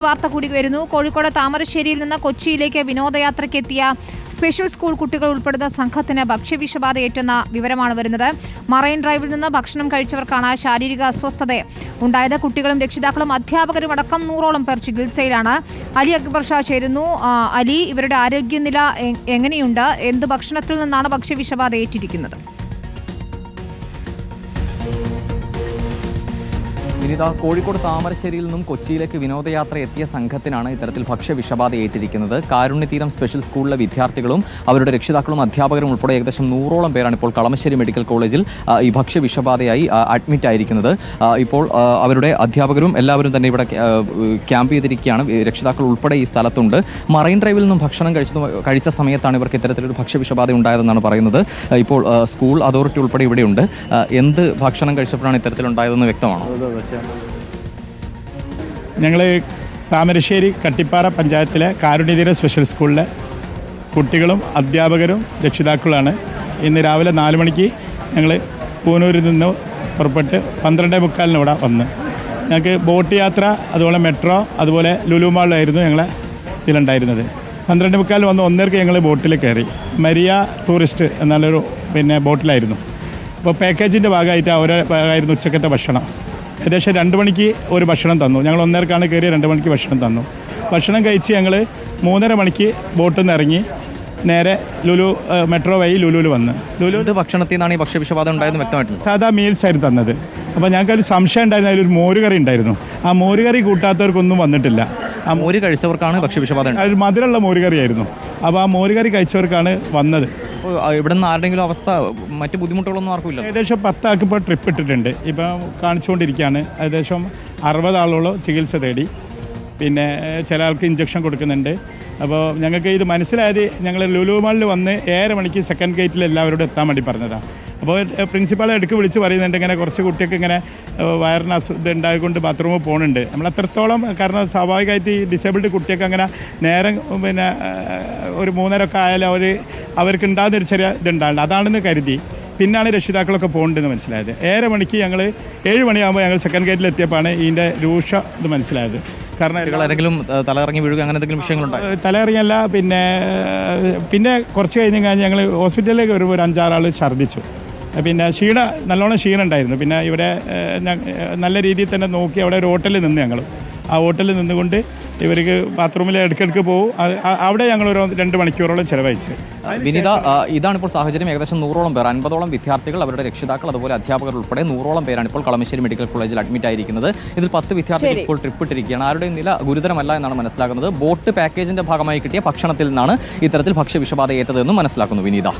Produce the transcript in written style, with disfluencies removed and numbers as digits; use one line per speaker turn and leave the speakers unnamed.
വാർത്ത കൂടി വരുന്നു. കോഴിക്കോട് താമരശ്ശേരിയിൽ നിന്ന് കൊച്ചിയിലേക്ക് വിനോദയാത്രയ്ക്ക് എത്തിയ സ്പെഷ്യൽ സ്കൂൾ കുട്ടികൾ ഉൾപ്പെടുന്ന സംഘത്തിന് ഭക്ഷ്യവിഷബാധയേറ്റെന്ന വിവരമാണ് വരുന്നത്. മറൈൻ ഡ്രൈവിൽ നിന്ന് ഭക്ഷണം കഴിച്ചവർക്കാണ് ശാരീരിക അസ്വസ്ഥത ഉണ്ടായത്. കുട്ടികളും രക്ഷിതാക്കളും അധ്യാപകരും അടക്കം 100ഓളം പേർ ചികിത്സയിലാണ്. അലി അക്ബർ ഷാ ചേരുന്നു. അലി, ഇവരുടെ ആരോഗ്യനില എങ്ങനെയുണ്ട്? എന്ത് ഭക്ഷണത്തിൽ നിന്നാണ് ഭക്ഷ്യവിഷബാധ ഏറ്റിരിക്കുന്നത്?
വിനീത, കോഴിക്കോട് താമരശ്ശേരിയിൽ നിന്നും കൊച്ചിയിലേക്ക് വിനോദയാത്ര എത്തിയ സംഘത്തിനാണ് ഇത്തരത്തിൽ ഭക്ഷ്യവിഷബാധ ഏറ്റിരിക്കുന്നത്. കാരുണ്യതീരം സ്പെഷ്യൽ സ്കൂളിലെ വിദ്യാർത്ഥികളും അവരുടെ രക്ഷിതാക്കളും അധ്യാപകരും ഉൾപ്പെടെ ഏകദേശം 100ഓളം പേരാണ് ഇപ്പോൾ കളമശ്ശേരി മെഡിക്കൽ കോളേജിൽ ഈ ഭക്ഷ്യവിഷബാധയായി അഡ്മിറ്റ് ആയിരിക്കുന്നത്. ഇപ്പോൾ അവരുടെ അധ്യാപകരും എല്ലാവരും തന്നെ ഇവിടെ ക്യാമ്പ് ചെയ്തിരിക്കുകയാണ്. രക്ഷിതാക്കൾ ഉൾപ്പെടെ ഈ സ്ഥലത്തുണ്ട്. മറൈൻ ഡ്രൈവിൽ നിന്നും ഭക്ഷണം കഴിച്ച സമയത്താണ് ഇവർക്ക് ഇത്തരത്തിലൊരു ഭക്ഷ്യവിഷബാധ ഉണ്ടായതെന്നാണ് പറയുന്നത്. ഇപ്പോൾ സ്കൂൾ അതോറിറ്റി ഉൾപ്പെടെ ഇവിടെയുണ്ട്. എന്ത് ഭക്ഷണം കഴിച്ചപ്പോഴാണ് ഇത്തരത്തിലുണ്ടായതെന്ന് വ്യക്തമാണോ?
ഞങ്ങൾ താമരശ്ശേരി കട്ടിപ്പാറ പഞ്ചായത്തിലെ കാരുണ്യതീര സ്പെഷ്യൽ സ്കൂളിലെ കുട്ടികളും അധ്യാപകരും രക്ഷിതാക്കളാണ്. ഇന്ന് രാവിലെ 4 മണിക്ക് ഞങ്ങൾ പൂനൂരിൽ നിന്ന് പുറപ്പെട്ട് 12:45 ഇവിടെ വന്ന് ഞങ്ങൾക്ക് ബോട്ട് യാത്ര, അതുപോലെ മെട്രോ, അതുപോലെ ലുലു മാളിലായിരുന്നു ഞങ്ങളെ ഇതിലുണ്ടായിരുന്നത്. 12:45 വന്ന് 1:30 ഞങ്ങൾ ബോട്ടിൽ കയറി. മരിയ ടൂറിസ്റ്റ് എന്നുള്ളൊരു ബോട്ടിലായിരുന്നു. അപ്പോൾ പാക്കേജിൻ്റെ ഭാഗമായിട്ട് അവരെ ഭാഗമായിരുന്നു ഉച്ചക്കത്തെ ഭക്ഷണം. ഏകദേശം 2 മണിക്ക് ഒരു ഭക്ഷണം തന്നു. ഞങ്ങൾ 1:30 കയറി 2 മണിക്ക് ഭക്ഷണം തന്നു. ഭക്ഷണം കഴിച്ച് ഞങ്ങൾ 3:30 മണിക്ക് ബോട്ടിൽ നിന്ന് ഇറങ്ങി നേരെ മെട്രോ വഴി ലുലുവിൽ വന്ന്.
ലുലു ഭക്ഷണത്തിൽ നിന്നാണ് ഈ ഭക്ഷ്യവിഷബാധ ഉണ്ടായതെന്ന് വ്യക്തമായിട്ടുണ്ട്.
സാധാ മീൽസ് ആയിരുന്നു തന്നത്. അപ്പോൾ ഞങ്ങൾക്കൊരു സംശയം ഉണ്ടായിരുന്നു, അതിലൊരു മോരുകറി ഉണ്ടായിരുന്നു. ആ മോരുകറി കൂട്ടാത്തവർക്കൊന്നും വന്നിട്ടില്ല.
ആ മോര് കഴിച്ചവർക്കാണ് ഭക്ഷ്യവിഷബാധ.
ഒരു മധുരമുള്ള മോരുകറിയായിരുന്നു. അപ്പോൾ ആ മോരുകറി കഴിച്ചവർക്കാണ് വന്നത്.
ഇവിടെ നിന്ന് ആരുടെങ്കിലും അവസ്ഥ മറ്റു ബുദ്ധിമുട്ടുകളൊന്നും ആർക്കുമില്ല.
ഏകദേശം 10 ആൾക്ക് ഇപ്പോൾ ട്രിപ്പ് ഇട്ടിട്ടുണ്ട്. ഇപ്പം കാണിച്ചുകൊണ്ടിരിക്കുകയാണ്. ഏകദേശം 60 ആളോളം ചികിത്സ തേടി. പിന്നെ ചില ആൾക്ക് ഇഞ്ചക്ഷൻ കൊടുക്കുന്നുണ്ട്. അപ്പോൾ ഞങ്ങൾക്ക് ഇത് മനസ്സിലായത് ഞങ്ങൾ ലുലു മാളിൽ വന്ന് 7:30 മണിക്ക് സെക്കൻഡ് ഗേറ്റിൽ എല്ലാവരോടും എത്താൻ വേണ്ടി പറഞ്ഞതാണ്. അപ്പോൾ പ്രിൻസിപ്പാളെ ഇടയ്ക്ക് വിളിച്ച് പറയുന്നുണ്ട്, ഇങ്ങനെ കുറച്ച് കുട്ടികൾക്ക് ഇങ്ങനെ വയറിന് ഇത് ഉണ്ടായിക്കൊണ്ട് ബാത്റൂമിൽ പോകുന്നുണ്ട്. നമ്മൾ അത്രത്തോളം, കാരണം സ്വാഭാവികമായിട്ട് ഈ ഡിസേബിൾഡ് കുട്ടിയൊക്കെ അങ്ങനെ നേരം ഒരു 3:30 ആയാലും അവർക്ക് ഉണ്ടാകുന്നൊരു ചെറിയ ഇതുണ്ടാകുന്നുണ്ട്. അതാണെന്ന് കരുതി പിന്നാണ് രക്ഷിതാക്കളൊക്കെ പോകേണ്ടതെന്ന് മനസ്സിലായത്. 7:30 മണിക്ക് ഞങ്ങൾ 7 മണിയാകുമ്പോൾ ഞങ്ങൾ സെക്കൻഡ് ഗേറ്റിൽ എത്തിയപ്പോഴാണ് ഇതിൻ്റെ രൂക്ഷ ഇത് മനസ്സിലായത്. കാരണം
ആരെങ്കിലും തലയിറങ്ങി വീഴുക അങ്ങനെ എന്തെങ്കിലും വിഷയങ്ങളുണ്ടോ?
തലയിറങ്ങിയല്ല, പിന്നെ കുറച്ച് കഴിഞ്ഞ് ഞങ്ങൾ ഹോസ്പിറ്റലിലേക്ക് ഒരു 5-6 ആൾ ഛർദ്ദിച്ചു. പിന്നെ നല്ലോണം ക്ഷീണം ഉണ്ടായിരുന്നു. പിന്നെ ഇവിടെ നല്ല രീതിയിൽ തന്നെ നോക്കി അവിടെ ഒരു ഹോട്ടലിൽ നിന്ന് ഞങ്ങൾ ആ ഹോട്ടലിൽ നിന്നുകൊണ്ട് ഇവർക്ക് ബാത്റൂമിൽ ഇടയ്ക്കിടയ്ക്ക് പോകും. അവിടെ ഞങ്ങൾ ഒരു 2 മണിക്കൂറോളം ചിലവഴിച്ച്.
വിനീത, ഇതാണിപ്പോൾ സാഹചര്യം. ഏകദേശം 100ഓളം പേർ, 50ഓളം വിദ്യാർത്ഥികൾ, അവരുടെ രക്ഷിതാക്കൾ, അതുപോലെ അധ്യാപകർ ഉൾപ്പെടെ 100ഓളം പേരാണ് ഇപ്പോൾ കളമശ്ശേരി മെഡിക്കൽ കോളേജിൽ അഡ്മിറ്റ് ആയിരിക്കുന്നത്. ഇതിൽ 10 വിദ്യാർത്ഥികൾ ഇപ്പോൾ ട്രിപ്പ് ഇട്ടിരിക്കുകയാണ്. ആരുടെയും നില ഗുരുതരമല്ല എന്നാണ് മനസ്സിലാക്കുന്നത്. ബോട്ട് പാക്കേജിന്റെ ഭാഗമായി കിട്ടിയ ഭക്ഷണത്തിൽ നിന്നാണ് ഇത്തരത്തിൽ ഭക്ഷ്യവിഷബാധ ഏറ്റതെന്നും മനസ്സിലാക്കുന്നു. വിനീത.